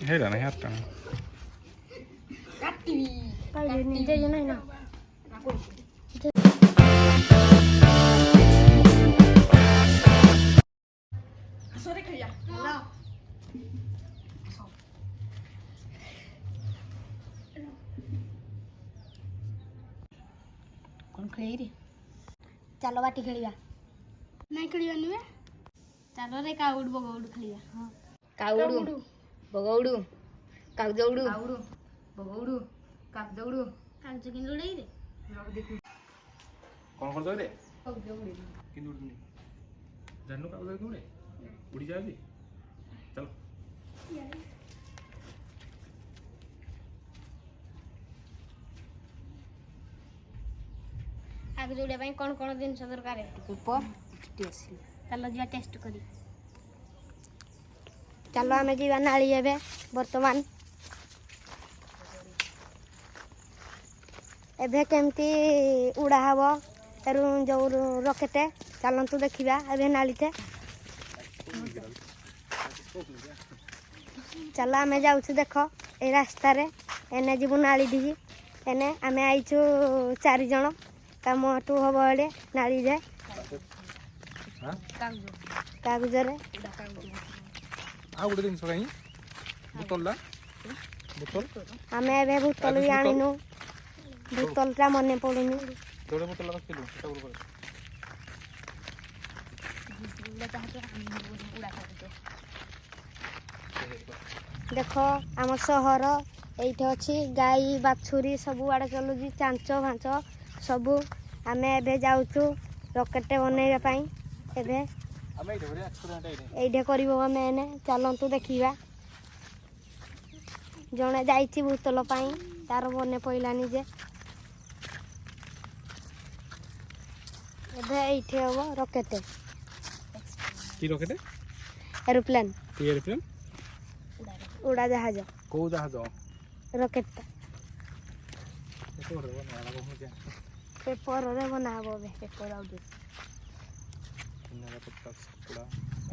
हेरा नहीं आता नहीं ना कौन खेली चलो बाटी खेलिया नहीं खेलिया नुए चलो रे काउड बगौड खेलिया हां काउड बगौड कागजौड बगौड कागजौड कागज किन उड़ाई रे देखो कौन कर दो रे कागजौड किन उड़ नहीं जानू का उड़ उड़े उड़ी जाएगी चलो आगे जोड़िया ପାଇଁ कौन कौन जिनस दरकार है पेपर टेस्ट चलो जा टेस्ट करी चलो आमे जीवा नाली एबे वर्तमान एबे केमती उड़ा हबो एरु जो रॉकेट चलंतु देखिबा एबे नालीते चलो आमे जाउछु देखो ए रास्ता रे एने जीवु नाली दिही एने आमे आइछु 4 जण काम टू हबो एडे नाली जे हां कागज रे आ उड़े दिन सकाई बोतल ला बोतल आमे एबे बोतल भी आनिनु बोतल ता मने पडुनी जोड़े बोतल रखिलु सेटा उड़ देखो आम सहर एइठे अछि गाई बाछुरी सब आड़े चलुजी चांचो भांचो सबू आमे एबे जाउछु रॉकेट बनैबा पई एबे आमे एइठे एक्सीडेंट एइठे करिवो आमे एने चलंतु देखिबा जणे जाईची बोतल पई तार मने पइलानी जे एबे एइठे हबो रॉकेट की रॉकेट एरोप्लेन की एरोप्लेन उड़ा जहाज को जहाज रॉकेट पेपर रे बना हो जा पेपर रे बना हबो बे पेपर आउ दे इनका पत्ता पूरा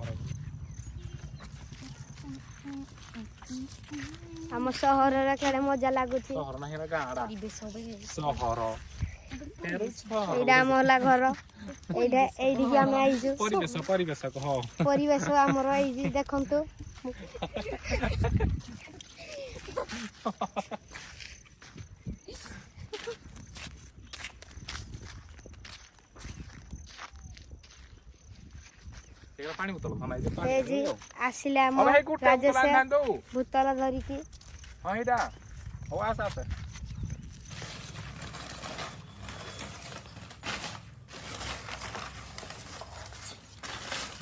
और हम सहर रे केडे मजा लागुची सहर ना हेरा गाडा सहर एइडा मोला घर एइडा एइडी के हम आइजु परिवेश कह परिवेश हमर आइजी देखंतु एगला पानी बोतल खाना जे ए जी आसिले हम अबे गुटे राजेश बोतल आन दो बोतल धरि की हां एडा ओ आस आस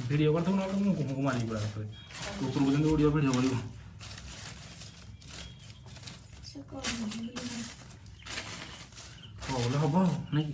वीडियो करथु न को मारी पड़ा तो ऊपर बोलन वीडियो करियो हो हबो नहीं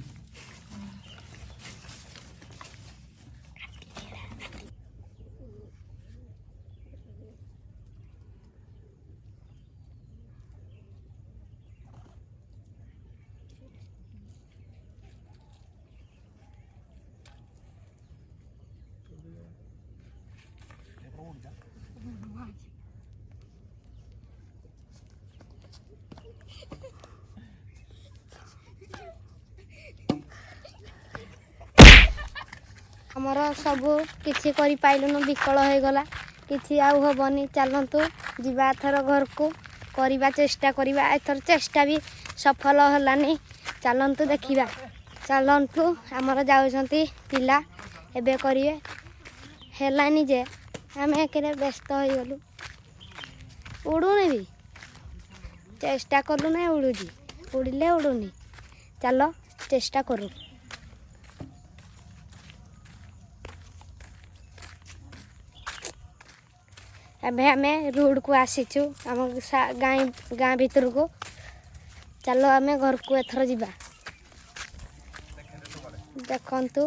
हमर सब किछि करि पाइलुनु विकल हो गला किछि आउ हबनी चलंतु जीवा थर घर को करिबा चेष्टा करिबा एथर चेष्टा भी सफल हलानी चलंतु देखिबा चलंतु हमर जाउछंती पिला एबे करिए हेलानी जे हमें केरे व्यस्त हो गलु उडुनी भी चेष्टा करलु ना उडुजी उड़िले उडुनी चलो चेष्टा करू अबे हमें रोड को आसीचु आम गाँ भीतर को चलो आमे घर को एथर जीवा देखंतु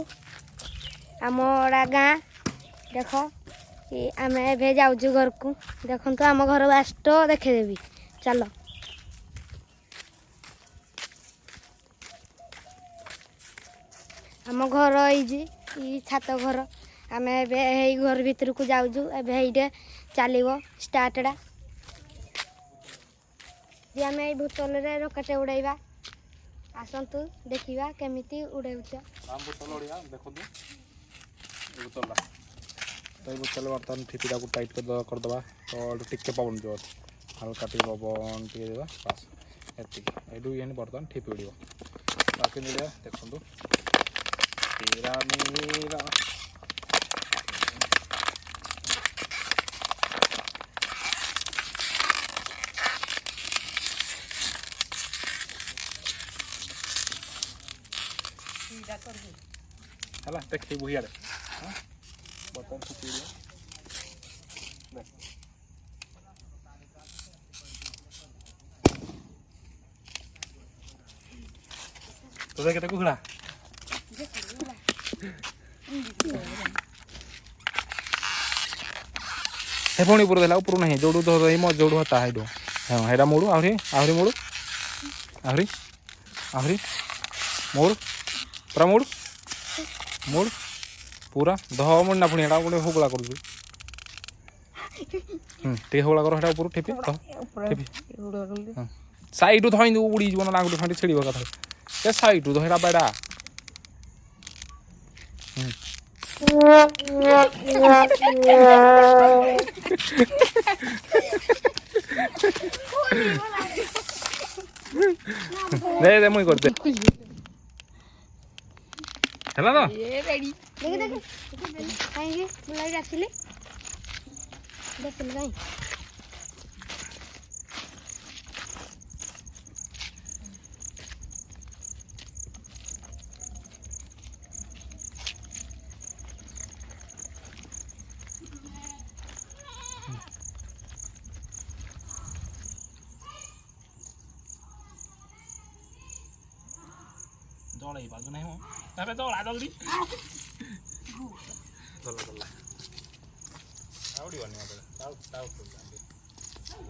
आमरा गाँ देख आमे एबे जाउजु घर को देखंतु आम घर बास्ट देखे देबी चलो आम घर ई छात घर आमे एबे हेई घर भीतर को जाउजु एबे हेइडे चलो स्टार्टा जी आम ये बोतल रकेट उड़ाइबा आसतु देखा केमी उड़ाऊच बोतल उड़िया देखो बोतल तो ये बोतल बर्तमान ठिपीटा को टाइट करदे तो टिके पवन जो हल्का टे पवन टे देवा बास एटू ये बर्तमान ठिपी उड़ बाकी देखो तेरा मेरा है देखिए बुहिया बर्तन ठिपी तो देखे कुकड़ा हे पुणी ऊपर देला ऊपर नहीं जोड़ू तो मो जोड़ू होता है दो हाँ हेरा मोड़ू आहरी आहरी मोड़ू आहरी आहरी मोड़ पूरा मोड़ मोड़ पूरा दह मुड़ना पुणी हेटा गोटे होगला कर टे होगला कर हेटा ऊपर ठेपी ठेपी साइड थई उड़ी जीवन ना गोटे खंडी छेड़ कथा ए साइड तो हेटा बेड़ा दे दे मुई करते हैला तो ये रेडी देख देख काहे बुलाई रखले देख ले जोड़ा ही बाजू नहीं हो तबे जोड़ा जल्दी चल चल आवड़ी बनी मत ताऊ ताऊ फुल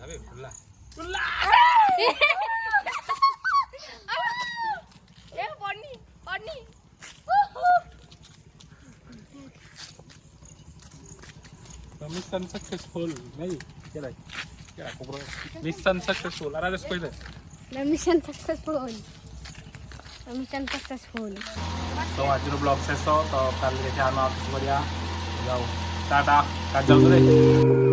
अबे फुल्ला फुल्ला ए बनी बनी मिशन सक्सेसफुल नहीं क्या कोबरा मिशन सक्सेसफुल आरा जस कहले मिशन सक्सेसफुल मिशन सक्सेसफुल तो आज ब्लॉग शेष तो कल देखा हम बढ़िया जाओ टाटा काजल